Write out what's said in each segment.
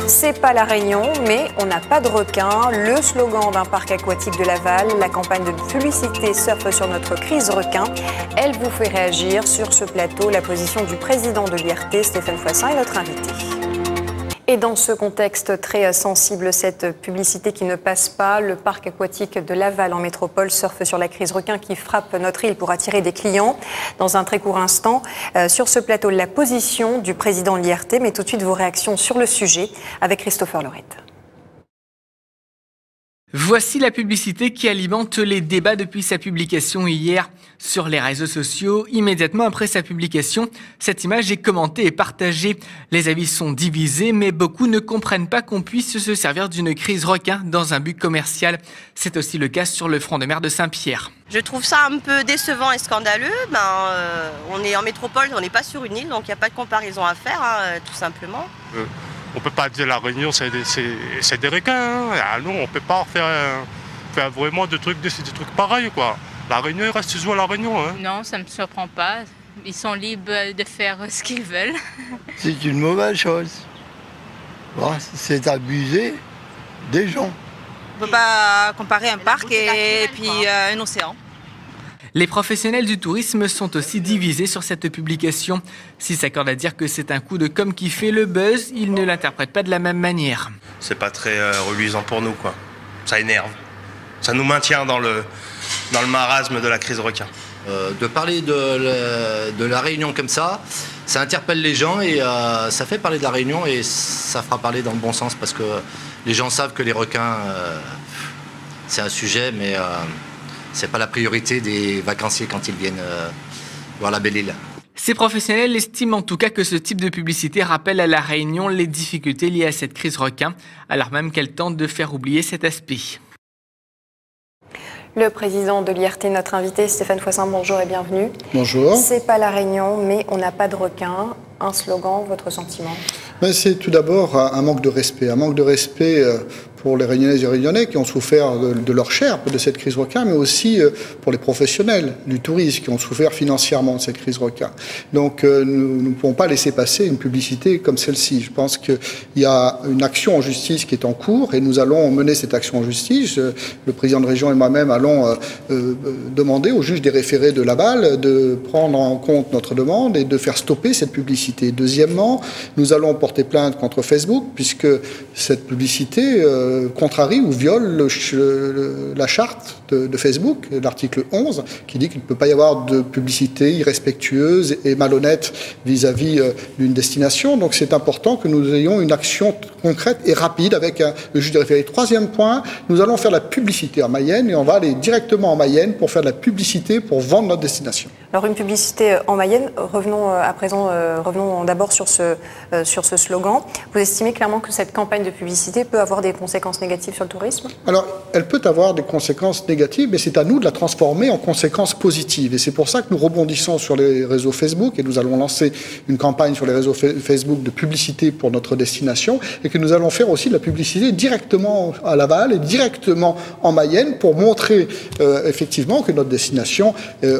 C'est pas la Réunion, mais on n'a pas de requin. Le slogan d'un parc aquatique de Laval, la campagne de publicité surfe sur notre crise requin. Elle vous fait réagir sur ce plateau. La position du président de l'IRT, Stéphane Foissin, est notre invité. Et dans ce contexte très sensible, cette publicité qui ne passe pas, le parc aquatique de Laval en métropole surfe sur la crise requin qui frappe notre île pour attirer des clients. Dans un très court instant, sur ce plateau, la position du président de l'IRT, mais tout de suite vos réactions sur le sujet avec Christopher Lorette. Voici la publicité qui alimente les débats depuis sa publication hier sur les réseaux sociaux. Immédiatement après sa publication, cette image est commentée et partagée. Les avis sont divisés, mais beaucoup ne comprennent pas qu'on puisse se servir d'une crise requin dans un but commercial. C'est aussi le cas sur le front de mer de Saint-Pierre. Je trouve ça un peu décevant et scandaleux. On est en métropole, on n'est pas sur une île, donc il n'y a pas de comparaison à faire, tout simplement. On ne peut pas dire la Réunion, c'est des requins. Ah non, on ne peut pas faire vraiment des trucs pareils, quoi. La Réunion, il reste toujours la Réunion. Hein. Non, ça ne me surprend pas. Ils sont libres de faire ce qu'ils veulent. C'est une mauvaise chose. Bon, c'est abuser des gens. On ne peut pas comparer un parc et puis un océan. Les professionnels du tourisme sont aussi divisés sur cette publication. S'ils s'accordent à dire que c'est un coup de com' qui fait le buzz, ils ne l'interprètent pas de la même manière. C'est pas très reluisant pour nous, quoi. Ça énerve. Ça nous maintient dans le marasme de la crise requin. De parler de la Réunion comme ça interpelle les gens et ça fait parler de la Réunion et ça fera parler dans le bon sens parce que les gens savent que les requins, c'est un sujet, mais c'est pas la priorité des vacanciers quand ils viennent voir la belle île. Ces professionnels estiment en tout cas que ce type de publicité rappelle à la Réunion les difficultés liées à cette crise requin, alors même qu'elle tente de faire oublier cet aspect. Le président de l'IRT, notre invité, Stéphane Foissin, bonjour et bienvenue. Bonjour. C'est pas la Réunion, mais on n'a pas de requin. Un slogan, votre sentiment? C'est tout d'abord un manque de respect. Un manque de respect pour les Réunionnaises et Réunionnais qui ont souffert de leur chair de cette crise requin, mais aussi pour les professionnels du tourisme qui ont souffert financièrement de cette crise requin. Donc nous ne pouvons pas laisser passer une publicité comme celle-ci. Je pense qu'il y a une action en justice qui est en cours et nous allons mener cette action en justice. Le président de région et moi-même allons demander au juge des référés de Laval de prendre en compte notre demande et de faire stopper cette publicité. Deuxièmement, nous allons porter plainte contre Facebook puisque cette publicité contrarie ou viole la charte de Facebook, l'article 11, qui dit qu'il ne peut pas y avoir de publicité irrespectueuse et malhonnête vis-à-vis d'une destination. Donc c'est important que nous ayons une action concrète et rapide avec le juge des référés. Troisième point, nous allons faire la publicité en Mayenne et on va aller directement en Mayenne pour faire de la publicité pour vendre notre destination. Alors une publicité en Mayenne, revenons à présent, revenons d'abord sur ce slogan. Vous estimez clairement que cette campagne de publicité peut avoir des conséquences négatives sur le tourisme? Alors, elle peut avoir des conséquences négatives, mais c'est à nous de la transformer en conséquences positives. Et c'est pour ça que nous rebondissons sur les réseaux Facebook et nous allons lancer une campagne sur les réseaux Facebook de publicité pour notre destination et que nous allons faire aussi de la publicité directement à Laval et directement en Mayenne pour montrer effectivement que notre destination,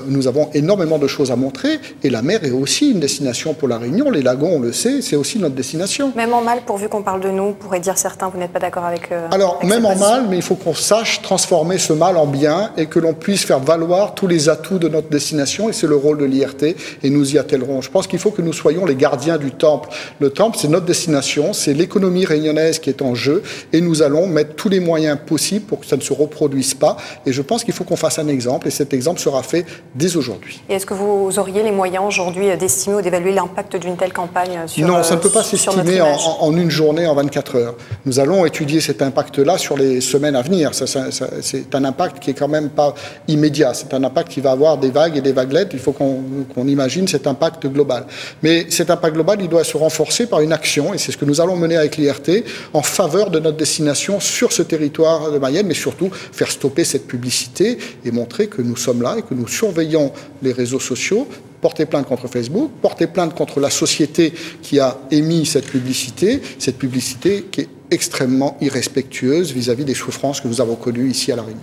nous avons énormément de choses à montrer et la mer est aussi une destination pour la Réunion. Les lagons, on le sait, c'est aussi notre destination. Même en mal, pourvu qu'on parle de nous, pourraient dire certains, vous n'êtes pas d'accord avec... Alors, même en mal, mais il faut qu'on sache transformer ce mal en bien et que l'on puisse faire valoir tous les atouts de notre destination et c'est le rôle de l'IRT et nous y attellerons. Je pense qu'il faut que nous soyons les gardiens du temple. Le temple, c'est notre destination, c'est l'économie réunionnaise qui est en jeu et nous allons mettre tous les moyens possibles pour que ça ne se reproduise pas et je pense qu'il faut qu'on fasse un exemple et cet exemple sera fait dès aujourd'hui. Et est-ce que vous auriez les moyens aujourd'hui d'estimer ou d'évaluer l'impact d'une telle campagne sur Non, ça ne peut pas s'estimer en une journée, en 24 heures. Nous allons étudier cet impact-là sur les semaines à venir. C'est un impact qui est quand même pas immédiat. C'est un impact qui va avoir des vagues et des vaguelettes. Il faut qu'on imagine cet impact global. Mais cet impact global, il doit se renforcer par une action, et c'est ce que nous allons mener avec l'IRT, en faveur de notre destination sur ce territoire de Mayenne, mais surtout faire stopper cette publicité et montrer que nous sommes là et que nous surveillons les réseaux sociaux, porter plainte contre Facebook, porter plainte contre la société qui a émis cette publicité qui est extrêmement irrespectueuse vis-à-vis des souffrances que nous avons connues ici à La Réunion.